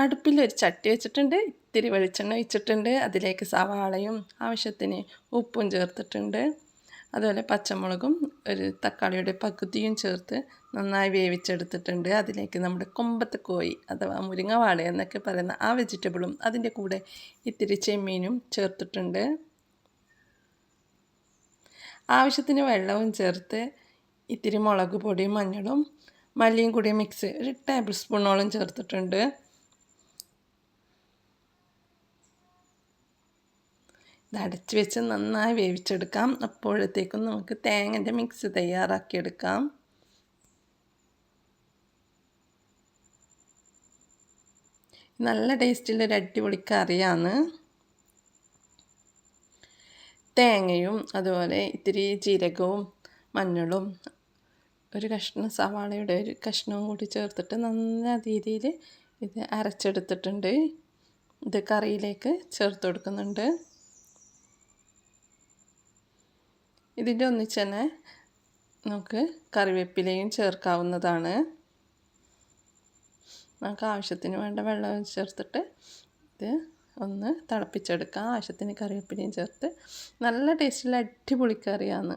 അടുപ്പിലൊരു ചട്ടി വെച്ചിട്ടുണ്ട്. ഇത്തിരി വെളിച്ചെണ്ണ ഒഴിച്ചിട്ടുണ്ട്. അതിലേക്ക് സവാളയും ആവശ്യത്തിന് ഉപ്പും ചേർത്തിട്ടുണ്ട്. അതുപോലെ പച്ചമുളകും ഒരു തക്കാളിയുടെ പകുതിയും ചേർത്ത് നന്നായി വേവിച്ചെടുത്തിട്ടുണ്ട്. അതിലേക്ക് നമ്മുടെ കൊമ്പത്ത് കോഴി അഥവാ മുരിങ്ങവാള എന്നൊക്കെ പറയുന്ന ആ വെജിറ്റബിളും അതിൻ്റെ കൂടെ ഇത്തിരി ചെമ്മീനും ചേർത്തിട്ടുണ്ട്. ആവശ്യത്തിന് വെള്ളവും ചേർത്ത് ഇത്തിരി മുളക് പൊടിയും മഞ്ഞളും മല്ലിയും കൂടി മിക്സ് ഒരു ടേബിൾ സ്പൂണോളം ചേർത്തിട്ടുണ്ട്. ഇത് അടച്ച് വെച്ച് നന്നായി വേവിച്ചെടുക്കാം. അപ്പോഴത്തേക്കും നമുക്ക് തേങ്ങൻ്റെ മിക്സ് തയ്യാറാക്കിയെടുക്കാം. നല്ല ടേസ്റ്റുള്ളൊരു അടിപൊളി കറിയാണ്. തേങ്ങയും അതുപോലെ ഇത്തിരി ജീരകവും മഞ്ഞളും ഒരു കഷ്ണം സവാളയുടെ ഒരു കഷ്ണവും കൂടി ചേർത്തിട്ട് നല്ല രീതിയിൽ ഇത് അരച്ചെടുത്തിട്ടുണ്ട്. ഇത് കറിയിലേക്ക് ചേർത്ത് കൊടുക്കുന്നുണ്ട്. ഇതിൻ്റെ ഒന്നിച്ച് തന്നെ നമുക്ക് കറിവേപ്പിലയും ചേർക്കാവുന്നതാണ്. നമുക്ക് ആവശ്യത്തിന് വേണ്ട വെള്ളം ചേർത്തിട്ട് ഇത് ഒന്ന് തിളപ്പിച്ചെടുക്കാം. ആവശ്യത്തിന് കറിവേപ്പിലയും ചേർത്ത് നല്ല ടേസ്റ്റുള്ള അടിപൊളി കറിയാണ്.